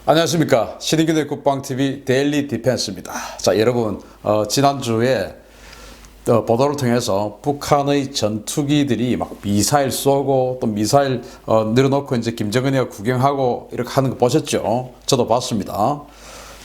안녕하십니까. 신인균의 국방TV 데일리 디펜스입니다. 자, 여러분, 지난주에 보도를 통해서 북한의 전투기들이 막 미사일 쏘고 또 미사일 늘어놓고 이제 김정은이가 구경하고 이렇게 하는 거 보셨죠? 저도 봤습니다.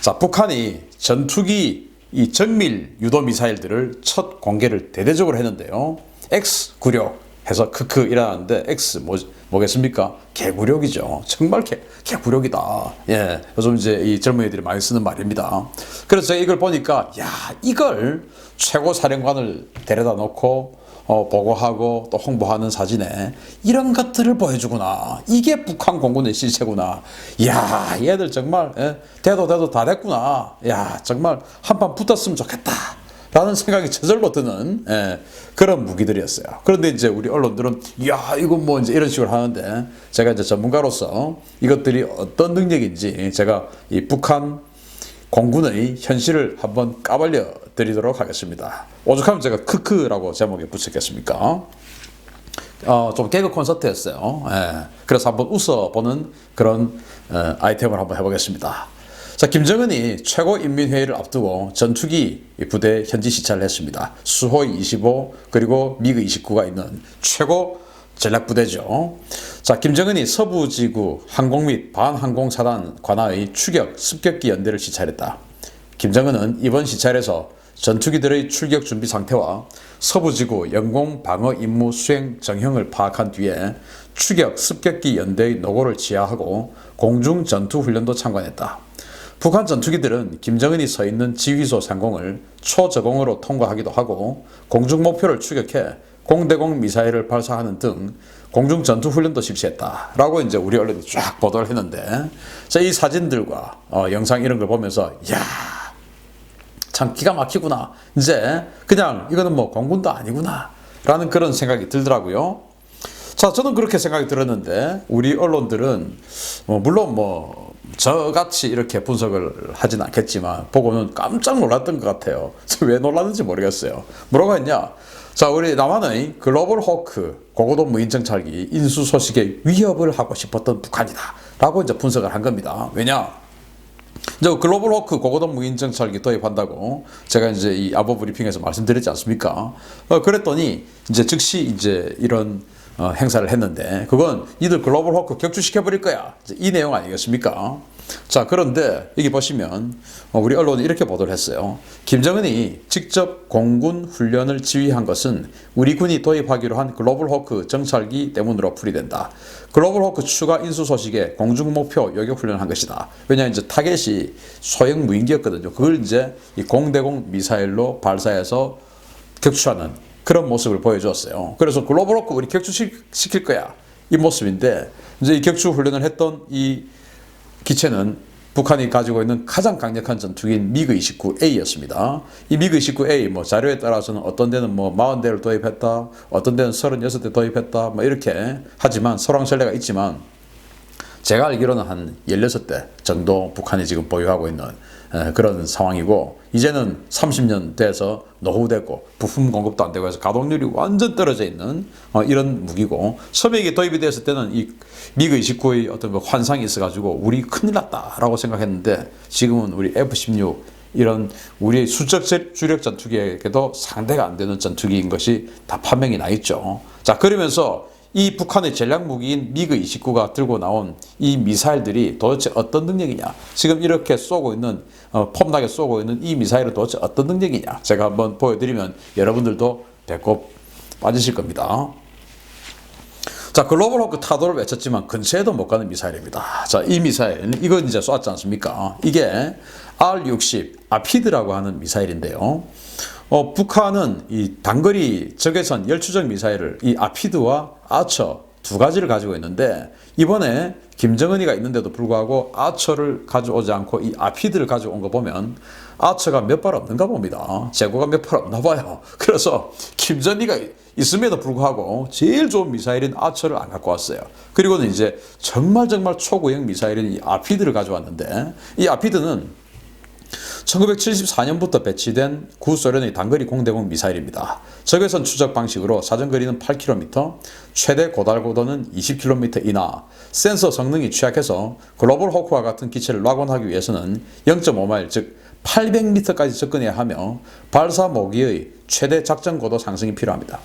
자, 북한이 전투기 이 정밀 유도 미사일들을 첫 공개를 대대적으로 했는데요. X96 해서 크크 일어나는데 X 뭐겠습니까? 개구력이죠. 정말 개구력이다. 예, 요즘 이제 이 젊은이들이 많이 쓰는 말입니다. 그래서 제가 이걸 보니까 야, 이걸 최고 사령관을 데려다 놓고 보고하고 또 홍보하는 사진에 이런 것들을 보여주구나. 이게 북한 공군의 실체구나. 야, 얘들 정말 대도 다 됐구나. 야, 정말 한판 붙었으면 좋겠다. 라는 생각이 저절로 드는 그런 무기들이었어요. 그런데 이제 우리 언론들은 야, 이건 뭐 이제 이런 식으로 하는데 제가 이제 전문가로서 이것들이 어떤 능력인지 제가 이 북한 공군의 현실을 한번 까발려 드리도록 하겠습니다. 오죽하면 제가 크크라고 제목에 붙였겠습니까? 좀 개그 콘서트였어요. 그래서 한번 웃어보는 그런 아이템을 한번 해보겠습니다. 자, 김정은이 최고인민회의를 앞두고 전투기 부대 현지 시찰을 했습니다. 수호이 25 그리고 미그 29가 있는 최고 전략부대죠. 자, 김정은이 서부지구 항공 및 반항공사단 관하의 추격, 습격기 연대를 시찰했다. 김정은은 이번 시찰에서 전투기들의 출격 준비 상태와 서부지구 영공 방어 임무 수행 정형을 파악한 뒤에 추격, 습격기 연대의 노고를 지하하고 공중 전투 훈련도 참관했다. 북한 전투기들은 김정은이 서 있는 지휘소 상공을 초저공으로 통과하기도 하고 공중 목표를 추격해 공대공 미사일을 발사하는 등 공중 전투 훈련도 실시했다. 라고 이제 우리 언론이 쫙 보도를 했는데, 자, 이 사진들과 영상 이런 걸 보면서 야, 참 기가 막히구나. 이제 그냥 이거는 뭐 공군도 아니구나. 라는 그런 생각이 들더라고요. 자, 저는 그렇게 생각이 들었는데 우리 언론들은 물론 저같이 이렇게 분석을 하진 않겠지만 보고는 깜짝 놀랐던 것 같아요. 왜 놀랐는지 모르겠어요. 뭐라고 했냐? 자, 우리 남한의 글로벌 호크 고고도 무인정찰기 인수 소식에 위협을 하고 싶었던 북한이다. 라고 이제 분석을 한 겁니다. 왜냐? 이제 글로벌 호크 고고도 무인정찰기 도입한다고 제가 이제 이 아보 브리핑에서 말씀드렸지 않습니까? 그랬더니 이제 즉시 이제 이런 행사를 했는데 그건 니들 글로벌 호크 격추시켜버릴 거야. 이 내용 아니겠습니까? 자, 그런데 여기 보시면 우리 언론이 이렇게 보도를 했어요. 김정은이 직접 공군 훈련을 지휘한 것은 우리 군이 도입하기로 한 글로벌 호크 정찰기 때문으로 풀이된다. 글로벌 호크 추가 인수 소식에 공중 목표 요격 훈련한 것이다. 왜냐, 이제 타겟이 소형 무인기였거든요. 그걸 이제 이 공대공 미사일로 발사해서 격추하는 그런 모습을 보여주었어요. 그래서 글로벌 호크 우리 격추시킬 거야. 이 모습인데 이제 이 격추 훈련을 했던 이 기체는 북한이 가지고 있는 가장 강력한 전투기인 미그 29A였습니다. 이 미그 29A 자료에 따라서는 어떤 데는 40대를 도입했다, 어떤 데는 36대 도입했다, 이렇게 하지만 설왕설래가 있지만 제가 알기로는 한 16대 정도 북한이 지금 보유하고 있는 그런 상황이고, 이제는 30년 돼서 노후됐고 부품 공급도 안 되고 해서 가동률이 완전 떨어져 있는 이런 무기고, 처음에 이게 도입이 됐을 때는 이 미그 29의 어떤 그 환상이 있어가지고 우리 큰일 났다라고 생각했는데 지금은 우리 F-16 이런 우리의 수적 주력 전투기에게도 상대가 안 되는 전투기인 것이 다 판명이 나 있죠. 자, 그러면서 이 북한의 전략 무기인 미그 29가 들고 나온 이 미사일들이 도대체 어떤 능력이냐? 지금 이렇게 쏘고 있는 폼나게 쏘고 있는 이 미사일은 도대체 어떤 능력이냐? 제가 한번 보여드리면 여러분들도 배꼽 빠지실 겁니다. 자, 글로벌 호크 타도를 외쳤지만 근처에도 못 가는 미사일입니다. 자, 이 미사일, 이건 이제 쏘았지 않습니까? 이게 R-60 아피드라고 하는 미사일인데요. 북한은 이 단거리 적외선 열추적 미사일을 이 아피드와 아처 두 가지를 가지고 있는데, 이번에 김정은이가 있는데도 불구하고 아처를 가져오지 않고 이 아피드를 가져온 거 보면 아처가 몇 발 없는가 봅니다. 재고가 몇 발 없나 봐요. 그래서 김정은이가 있음에도 불구하고 제일 좋은 미사일인 아처를 안 갖고 왔어요. 그리고는 이제 정말 초구형 미사일인 이 아피드를 가져왔는데, 이 아피드는 1974년부터 배치된 구소련의 단거리 공대공 미사일입니다. 적외선 추적 방식으로 사정거리는 8km, 최대 고달고도는 20km 이나, 센서 성능이 취약해서 글로벌 호크와 같은 기체를 락온하기 위해서는 0.5마일 즉 800m까지 접근해야 하며 발사 모기의 최대 작전 고도 상승이 필요합니다.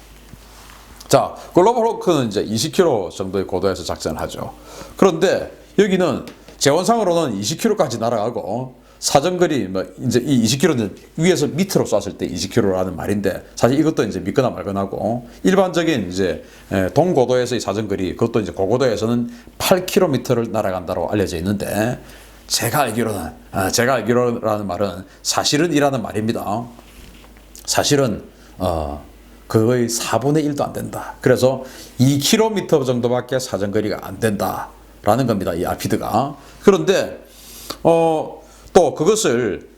자, 글로벌 호크는 이제 20km 정도의 고도에서 작전을 하죠. 그런데 여기는 재원상으로는 20km까지 날아가고 사정거리 이제 이 20km는 위에서 밑으로 쐈을 때 20km라는 말인데 사실 이것도 이제 믿거나 말거나고 일반적인 이제 동고도에서의 사정거리 그것도 이제 고고도에서는 8km를 날아간다고 알려져 있는데 제가 알기로라는 말은 사실은 이라는 말입니다. 사실은 그거의 4분의 1도 안 된다. 그래서 2km 정도밖에 사정거리가 안 된다라는 겁니다. 이 아피드가. 그런데 또 그것을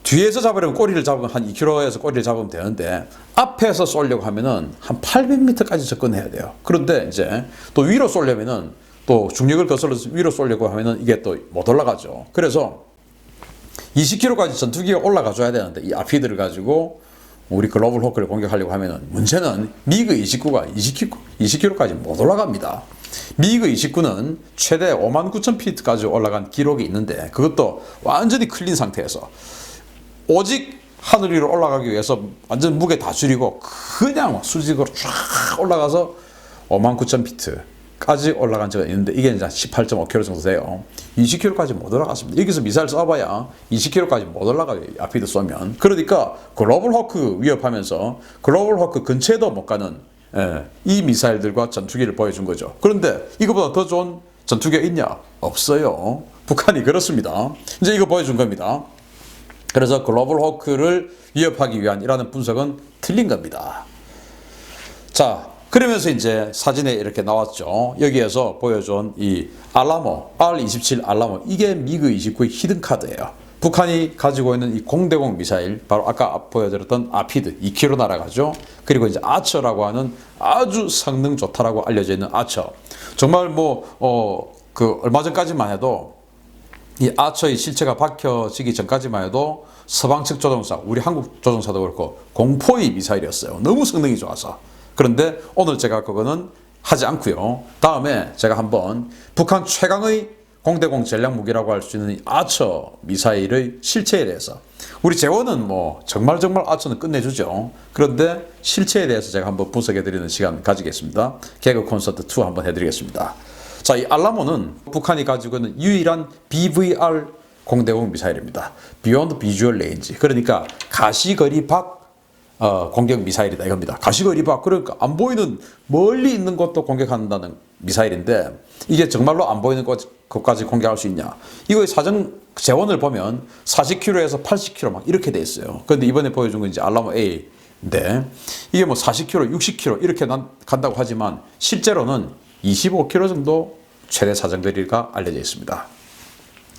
뒤에서 잡으려면 꼬리를 잡으면 한 2km에서 꼬리를 잡으면 되는데 앞에서 쏘려고 하면은 한 800m까지 접근해야 돼요. 그런데 이제 또 위로 쏘려면은 또 중력을 거슬러서 위로 쏘려고 하면은 이게 또 못 올라가죠. 그래서 20km까지 전투기가 올라가 줘야 되는데 이 아피드를 가지고 우리 글로벌 호크를 공격하려고 하면은 문제는 미그 29가 20km까지 못 올라갑니다. 미그 29는 최대 59,000피트까지 올라간 기록이 있는데 그것도 완전히 클린 상태에서 오직 하늘 위로 올라가기 위해서 완전 무게 다 줄이고 그냥 수직으로 쫙 올라가서 59,000피트까지 올라간 적이 있는데 이게 이제 18.5km 정도 돼요. 20km까지 못 올라갔습니다. 여기서 미사일 쏴봐야 20km까지 못 올라가요. 아피드 쏘면. 그러니까 글로벌 호크 위협하면서 글로벌 호크 근처에도 못 가는 이 미사일들과 전투기를 보여준 거죠. 그런데 이거보다 더 좋은 전투기가 있냐? 없어요. 북한이 그렇습니다. 이제 이거 보여준 겁니다. 그래서 글로벌 호크를 위협하기 위한 이라는 분석은 틀린 겁니다. 자, 그러면서 이제 사진에 이렇게 나왔죠. 여기에서 보여준 이 알라모, R-27 알라모, 이게 미그 29의 히든카드예요. 북한이 가지고 있는 이 공대공 미사일, 바로 아까 보여드렸던 아피드, 2km 날아가죠. 그리고 이제 아처라고 하는 아주 성능 좋다라고 알려져 있는 아처. 정말 얼마 전까지만 해도 이 아처의 실체가 밝혀지기 전까지만 해도 서방 측 조종사, 우리 한국 조종사도 그렇고 공포의 미사일이었어요. 너무 성능이 좋아서. 그런데 오늘 제가 그거는 하지 않고요. 다음에 제가 한번 북한 최강의 공대공 전략 무기라고 할 수 있는 아처 미사일의 실체에 대해서 우리 재원은 정말 아처는 끝내주죠. 그런데 실체에 대해서 제가 한번 분석해드리는 시간 가지겠습니다. 개그 콘서트 2 한번 해드리겠습니다. 자, 이 알라모는 북한이 가지고 있는 유일한 BVR 공대공 미사일입니다. Beyond Visual Range. 그러니까 가시거리 밖 공격 미사일이다 이겁니다. 가시거리 밖, 그러니까 안 보이는 멀리 있는 것도 공격한다는 미사일인데 이게 정말로 안 보이는 것까지 공격할 수 있냐? 이거의 사정 재원을 보면 40km에서 80km 막 이렇게 돼 있어요. 그런데 이번에 보여준 건 이제 알라모 A인데 이게 40km, 60km 이렇게 간다고 하지만 실제로는 25km 정도 최대 사정거리가 알려져 있습니다.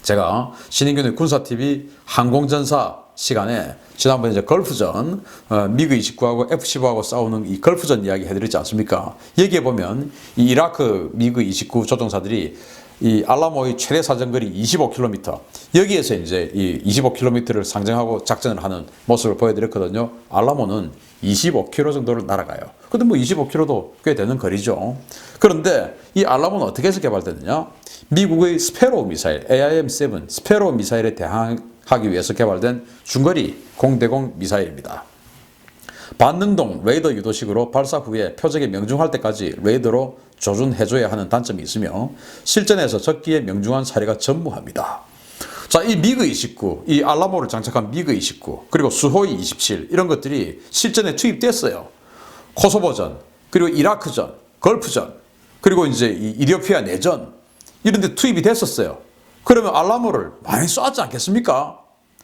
제가 신인균의 군사TV 항공전사 시간에 지난번에 이제 걸프전 미그 29하고 F-15하고 싸우는 이 걸프전 이야기 해드렸지 않습니까? 여기에 보면 이 이라크 미그 29 조종사들이 이 알라모의 최대 사정거리 25km 여기에서 이제 이 25km를 상정하고 작전을 하는 모습을 보여드렸거든요. 알라모는 25km 정도를 날아가요. 근데 25km도 꽤 되는 거리죠. 그런데 이 알라모는 어떻게 해서 개발됐느냐? 미국의 스페로 미사일 AIM-7 스페로 미사일에 대항하기 위해서 개발된 중거리 공대공 미사일입니다. 반능동 레이더 유도식으로 발사 후에 표적에 명중할 때까지 레이더로 조준해줘야 하는 단점이 있으며 실전에서 적기에 명중한 사례가 전무합니다. 자, 이 미그 29, 이 알라모를 장착한 미그 29, 그리고 수호이 27 이런 것들이 실전에 투입됐어요. 코소보전, 그리고 이라크전, 걸프전, 그리고 이제 이 이디오피아 내전 이런 데 투입이 됐었어요. 그러면 알라모를 많이 쏘았지 않겠습니까?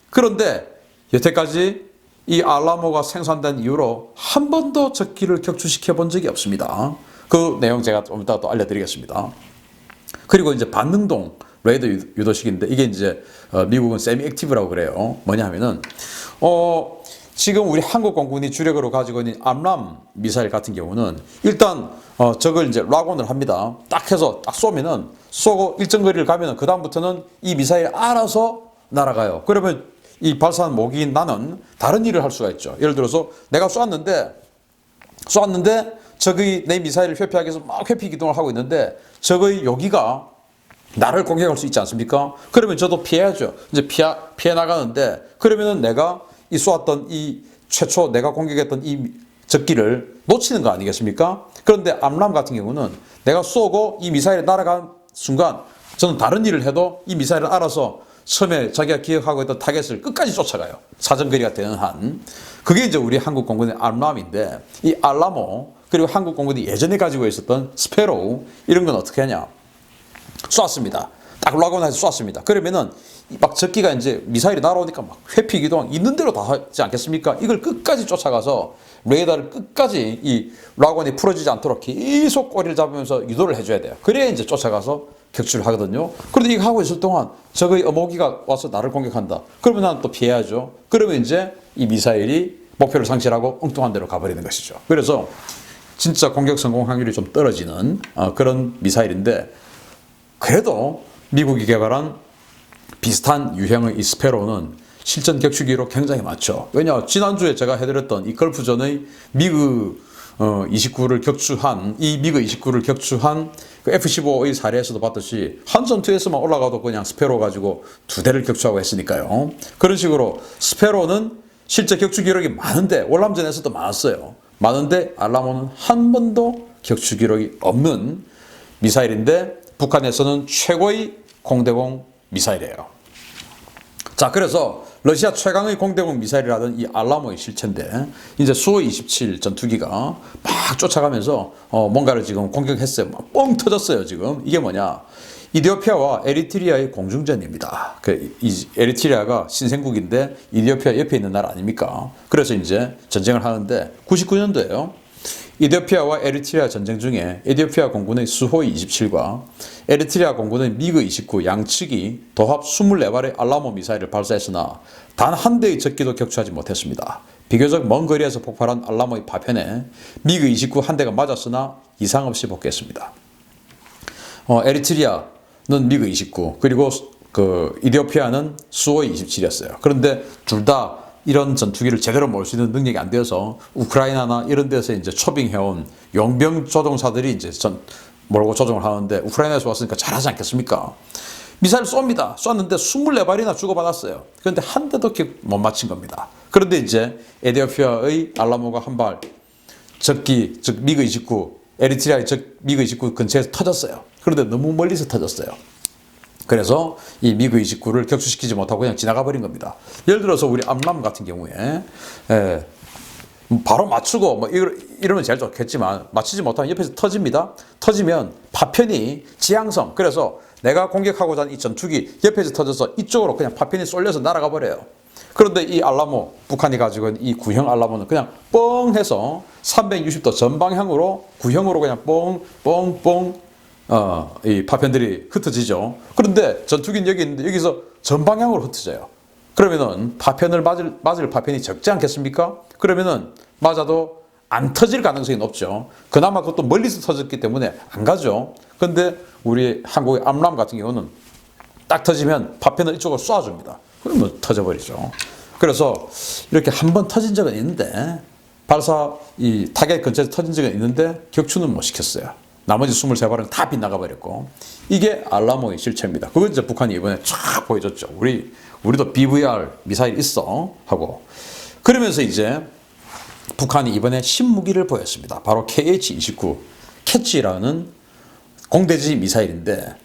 그런데 여태까지 이 알라모가 생산된 이후로 한 번도 적기를 격추시켜 본 적이 없습니다. 그 내용 제가 좀 이따 또 알려드리겠습니다. 그리고 이제 반능동 레이더 유도식인데 이게 이제 미국은 세미 액티브라고 그래요. 뭐냐 하면은 지금 우리 한국 공군이 주력으로 가지고 있는 암람 미사일 같은 경우는 일단 적을 이제 락온을 합니다. 딱 해서 딱 쏘고 일정 거리를 가면은 그 다음부터는 이 미사일 알아서 날아가요. 그러면 이 발사한 모기인 나는 다른 일을 할 수가 있죠. 예를 들어서 내가 쐈는데 적의 내 미사일을 회피하기 위해서 막 회피 기동을 하고 있는데 적의 요기가 나를 공격할 수 있지 않습니까? 그러면 저도 피해야죠. 이제 피해 나가는데 그러면은 내가 이 쏘았던 이 최초 내가 공격했던 이 적기를 놓치는 거 아니겠습니까? 그런데 암람 같은 경우는 내가 쏘고 이 미사일이 날아간 순간 저는 다른 일을 해도 이 미사일을 알아서 처음에 자기가 기억하고 있던 타겟을 끝까지 쫓아가요. 사정거리가 되는 한. 그게 이제 우리 한국 공군의 알람인데 이 알라모 그리고 한국 공군이 예전에 가지고 있었던 스페로우 이런 건 어떻게 하냐. 쐈습니다. 딱 라곤에서 쐈습니다. 그러면은 막 적기가 이제 미사일이 날아오니까 막 회피 기동 있는 대로 다 하지 않겠습니까? 이걸 끝까지 쫓아가서 레이더를 끝까지 이 라곤이 풀어지지 않도록 계속 꼬리를 잡으면서 유도를 해줘야 돼요. 그래야 이제 쫓아가서 격추를 하거든요. 그런데 이거 하고 있을 동안 적의 어모기가 와서 나를 공격한다. 그러면 나는 또 피해야죠. 그러면 이제 이 미사일이 목표를 상실하고 엉뚱한 데로 가버리는 것이죠. 그래서 진짜 공격 성공 확률이 좀 떨어지는 그런 미사일인데 그래도 미국이 개발한 비슷한 유형의 이 스페로는 실전 격추 기록 굉장히 많죠. 왜냐 지난주에 제가 해드렸던 이 걸프전의 미그 29를 격추한 이 미그 29를 격추한 그 F-15의 사례에서도 봤듯이 한 전투에서만 올라가도 그냥 스페로 가지고 2대를 격추하고 했으니까요. 그런 식으로 스페로는 실제 격추 기록이 많은데 월남전에서도 많았어요. 많은데 알라모는 한 번도 격추 기록이 없는 미사일인데 북한에서는 최고의 공대공 미사일이에요. 자, 그래서 러시아 최강의 공대공 미사일이라던 이 알라모의 실체인데 이제 수호 27 전투기가 막 쫓아가면서 뭔가를 지금 공격했어요. 막 뻥 터졌어요. 지금 이게 뭐냐? 이디오피아와 에리트리아의 공중전입니다. 이 에리트리아가 신생국인데 이디오피아 옆에 있는 나라 아닙니까? 그래서 이제 전쟁을 하는데 99년도에요. 이디오피아와 에리트리아 전쟁 중에 에디오피아 공군의 수호이 27과 에리트리아 공군의 미그 29 양측이 도합 24발의 알라모 미사일을 발사했으나 단 한 대의 적기도 격추하지 못했습니다. 비교적 먼 거리에서 폭발한 알라모의 파편에 미그 29 한 대가 맞았으나 이상 없이 복귀했습니다. 에리트리아는 미그 29 그리고 그 이디오피아는 수호이 27이었어요. 그런데 둘 다 이런 전투기를 제대로 몰 수 있는 능력이 안 되어서 우크라이나나 이런 데서 이제 초빙해온 용병 조종사들이 이제 몰고 조종을 하는데 우크라이나에서 왔으니까 잘하지 않겠습니까? 미사일 쏩니다. 쐈는데 24발이나 주고받았어요. 그런데 한 대도 못 맞힌 겁니다. 그런데 이제 에디오피아의 알라모가 한 발 적기, 즉 미그 29, 에리트리아의 미그 29 근처에서 터졌어요. 그런데 너무 멀리서 터졌어요. 그래서 이 미그 29를 격추시키지 못하고 그냥 지나가 버린 겁니다. 예를 들어서 우리 암람 같은 경우에 바로 맞추고 뭐 이러면 제일 좋겠지만 맞추지 못하면 옆에서 터집니다. 터지면 파편이 지향성 그래서 내가 공격하고자 하는 이 전투기 옆에서 터져서 이쪽으로 그냥 파편이 쏠려서 날아가 버려요. 그런데 이 알라모 북한이 가지고 있는 이 구형 알라모는 그냥 뻥 해서 360도 전방향으로 구형으로 그냥 뻥뻥뻥 이 파편들이 흩어지죠. 그런데 전투기는 여기 있는데 여기서 전방향으로 흩어져요. 그러면은 파편을 맞을 파편이 적지 않겠습니까? 그러면은 맞아도 안 터질 가능성이 높죠. 그나마 그것도 멀리서 터졌기 때문에 안 가죠. 근데 우리 한국의 암람 같은 경우는 딱 터지면 파편을 이쪽으로 쏴줍니다. 그러면 터져버리죠. 그래서 이렇게 한 번 터진 적은 있는데 발사 이 타겟 근처에서 터진 적은 있는데 격추는 못 시켰어요. 나머지 23발은 다 빗나가 버렸고 이게 알라모의 실체입니다. 그걸 이제 북한이 이번에 쫙 보여줬죠. 우리도 BVR 미사일 있어 하고 그러면서 이제 북한이 이번에 신무기를 보였습니다. 바로 KH-29 캐치라는 공대지 미사일인데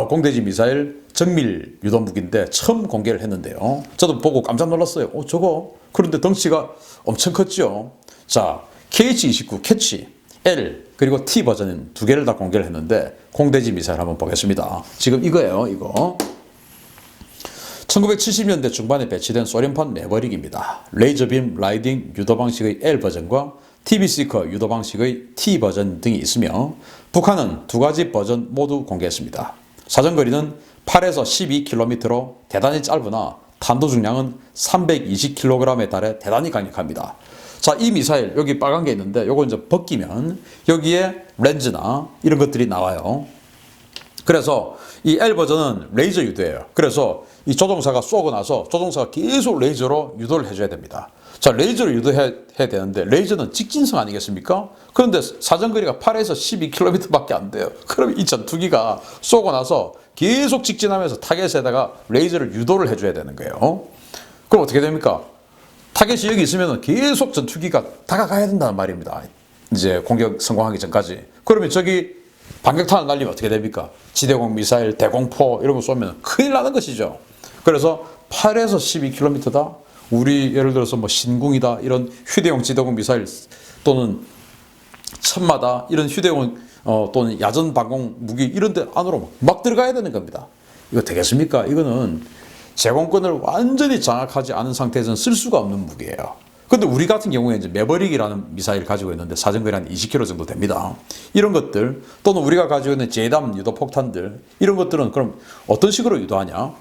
공대지 미사일 정밀 유도 무기인데 처음 공개를 했는데요. 저도 보고 깜짝 놀랐어요. 저거 그런데 덩치가 엄청 컸죠. 자 KH-29 캐치 L 그리고 T 버전 두 개를 다 공개를 했는데 공대지 미사일 한번 보겠습니다. 지금 이거예요. 이거 1970년대 중반에 배치된 소련판 매버릭입니다. 레이저빔 라이딩 유도 방식의 L 버전과 TB-Seeker 유도 방식의 T 버전 등이 있으며 북한은 두 가지 버전 모두 공개했습니다. 사정거리는 8에서 12km로 대단히 짧으나 탄도 중량은 320kg에 달해 대단히 강력합니다. 자, 이 미사일 여기 빨간 게 있는데 요거 이제 벗기면 여기에 렌즈나 이런 것들이 나와요. 그래서 이 L 버전은 레이저 유도예요. 그래서 이 조종사가 쏘고 나서 조종사가 계속 레이저로 유도를 해줘야 됩니다. 자, 레이저를 유도해야 되는데 레이저는 직진성 아니겠습니까? 그런데 사정거리가 8에서 12km밖에 안 돼요. 그럼 이 전투기가 쏘고 나서 계속 직진하면서 타겟에다가 레이저를 유도를 해줘야 되는 거예요. 그럼 어떻게 됩니까? 타겟이 여기 있으면 계속 전투기가 다가가야 된다는 말입니다. 이제 공격 성공하기 전까지. 그러면 저기 반격탄을 날리면 어떻게 됩니까? 지대공 미사일, 대공포 이런 거 쏘면 큰일 나는 것이죠. 그래서 8에서 12km다. 우리 예를 들어서 뭐 신궁이다 이런 휴대용 지대공 미사일 또는 천마다 이런 휴대용 또는 야전 방공 무기 이런 데 안으로 막 들어가야 되는 겁니다. 이거 되겠습니까? 이거는 제공권을 완전히 장악하지 않은 상태에서는 쓸 수가 없는 무기예요. 근데 우리 같은 경우에 이제 매버릭이라는 미사일을 가지고 있는데 사정거리 한 20km 정도 됩니다. 이런 것들 또는 우리가 가지고 있는 제담 유도 폭탄들 이런 것들은 그럼 어떤 식으로 유도하냐?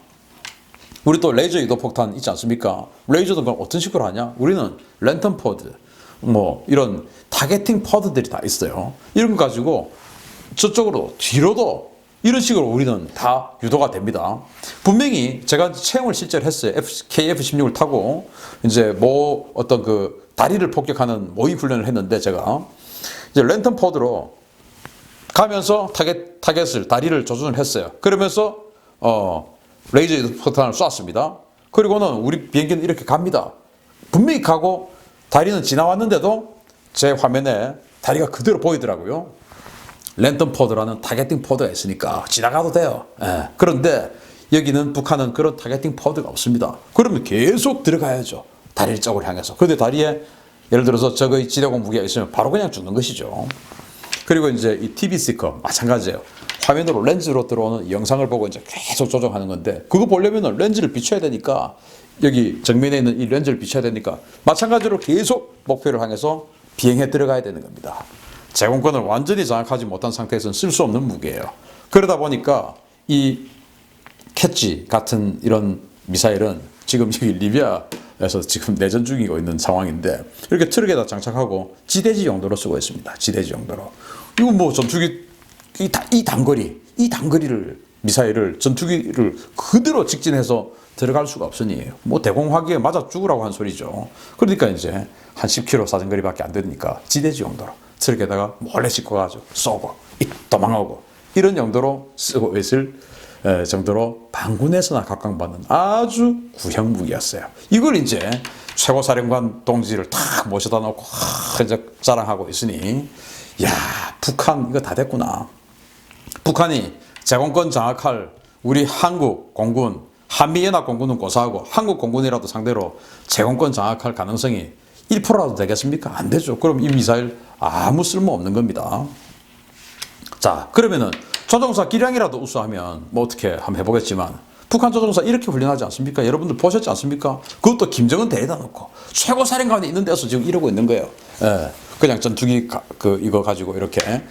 우리 또 레이저 유도 폭탄 있지 않습니까? 레이저도 그럼 어떤 식으로 하냐? 우리는 랜턴 포드 뭐 이런 타겟팅 포드들이 다 있어요. 이런 거 가지고 저쪽으로 뒤로도 이런 식으로 우리는 다 유도가 됩니다. 분명히 제가 체험을 실제로 했어요. KF-16을 타고 이제 뭐 어떤 그 다리를 폭격하는 모의 훈련을 했는데 제가 이제 랜턴 포드로 가면서 타겟을 다리를 조준을 했어요. 그러면서 레이저 포탄을 쐈습니다. 그리고는 우리 비행기는 이렇게 갑니다. 분명히 가고 다리는 지나왔는데도 제 화면에 다리가 그대로 보이더라고요. 랜턴 포드라는 타겟팅 포드가 있으니까 지나가도 돼요. 예. 그런데 여기는 북한은 그런 타겟팅 포드가 없습니다. 그러면 계속 들어가야죠. 다리를 쪽으로 향해서. 그런데 다리에 예를 들어서 저거의 지대공 무기가 있으면 바로 그냥 죽는 것이죠. 그리고 이제 이 TV 스티커 마찬가지예요. 화면으로 렌즈로 들어오는 영상을 보고 이제 계속 조정하는 건데 그거 보려면 렌즈를 비춰야 되니까 여기 정면에 있는 이 렌즈를 비춰야 되니까 마찬가지로 계속 목표를 향해서 비행해 들어가야 되는 겁니다. 제공권을 완전히 장악하지 못한 상태에서는 쓸 수 없는 무기예요. 그러다 보니까 이 캐치 같은 이런 미사일은 지금 여기 리비아에서 지금 내전 중이고 있는 상황인데 이렇게 트럭에다 장착하고 지대지 용도로 쓰고 있습니다. 지대지 용도로. 이거 뭐 전투기 이 단거리를 미사일을 전투기를 그대로 직진해서 들어갈 수가 없으니 뭐 대공화기에 맞아 죽으라고 한 소리죠. 그러니까 이제 한 10km 사정거리밖에 안 되니까 지대지 용도로 트럭에다가 몰래 싣고 가지고 쏘고 도망가고 이런 용도로 쓰고 있을 정도로 반군에서나 각광받는 아주 구형 무기였어요. 이걸 이제 최고사령관 동지를 탁 모셔다 놓고 이제 자랑하고 있으니 야 북한 이거 다 됐구나. 북한이 제공권 장악할 우리 한국 공군 한미연합 공군은 고사하고 한국 공군이라도 상대로 제공권 장악할 가능성이 1%라도 되겠습니까? 안 되죠. 그럼 이 미사일 아무 쓸모 없는 겁니다. 자, 그러면은 조종사 기량이라도 우수하면 뭐 어떻게 한번 해보겠지만 북한 조종사 이렇게 훈련하지 않습니까? 여러분들 보셨지 않습니까? 그것도 김정은 대에다 놓고 최고사령관이 있는 데서 지금 이러고 있는 거예요. 예, 그냥 전투기 이거 가지고 이렇게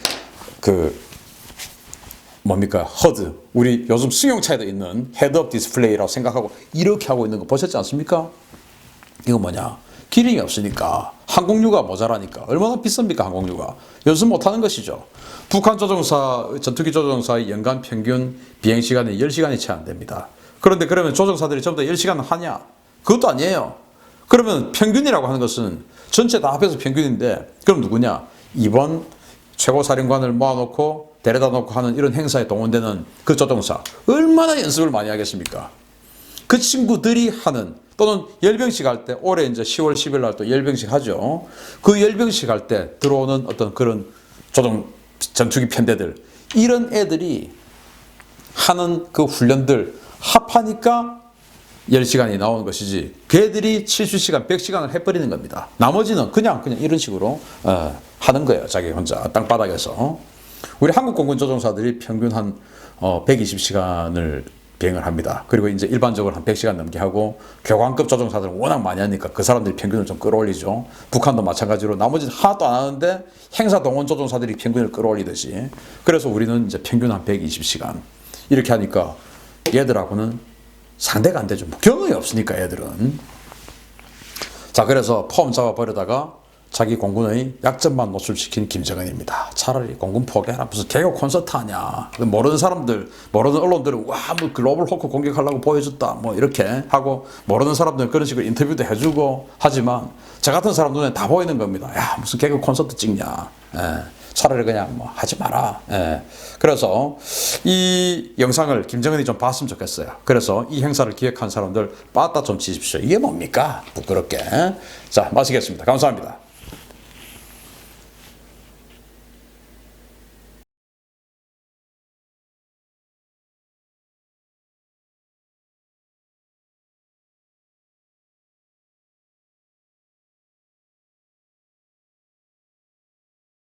뭡니까? 허드. 우리 요즘 승용차에도 있는 헤드업 디스플레이라고 생각하고 이렇게 하고 있는 거 보셨지 않습니까? 이거 뭐냐? 기름이 없으니까 항공유가 모자라니까 얼마나 비쌉니까 항공유가. 연습 못하는 것이죠. 북한 조종사 전투기 조종사의 연간 평균 비행시간이 10시간이 채 안 됩니다. 그런데 그러면 조종사들이 전부 다 10시간을 하냐? 그것도 아니에요. 그러면 평균이라고 하는 것은 전체 다 합해서 평균인데 그럼 누구냐? 이번 최고사령관을 모아놓고 데려다 놓고 하는 이런 행사에 동원되는 그 조종사 얼마나 연습을 많이 하겠습니까? 그 친구들이 하는 또는 열병식 할 때 올해 이제 10월 10일 날 또 열병식 하죠. 그 열병식 할 때 들어오는 어떤 그런 전투기 편대들 이런 애들이 하는 그 훈련들 합하니까 10시간이 나오는 것이지 걔들이 70시간, 100시간을 해버리는 겁니다. 나머지는 그냥 이런 식으로 하는 거예요. 자기 혼자 땅바닥에서. 우리 한국 공군 조종사들이 평균 한 120시간을 비행을 합니다. 그리고 이제 일반적으로 한 100시간 넘게 하고 교관급 조종사들은 워낙 많이 하니까 그 사람들이 평균을 좀 끌어올리죠. 북한도 마찬가지로 나머지는 하나도 안 하는데 행사 동원 조종사들이 평균을 끌어올리듯이 그래서 우리는 이제 평균 한 120시간 이렇게 하니까 얘들하고는 상대가 안 되죠. 경험이 없으니까 얘들은. 자, 그래서 폼 잡아버리다가 자기 공군의 약점만 노출시킨 김정은입니다. 차라리 공군 포기하라. 무슨 개그 콘서트 하냐. 모르는 사람들, 모르는 언론들은 와, 뭐 글로벌 호크 공격하려고 보여줬다. 뭐 이렇게 하고 모르는 사람들은 그런 식으로 인터뷰도 해주고 하지만 저 같은 사람 눈에 다 보이는 겁니다. 야, 무슨 개그 콘서트 찍냐. 예. 차라리 그냥 뭐 하지 마라. 예. 그래서 이 영상을 김정은이 좀 봤으면 좋겠어요. 그래서 이 행사를 기획한 사람들 빠따 좀 치십시오. 이게 뭡니까? 부끄럽게. 자, 마치겠습니다. 감사합니다.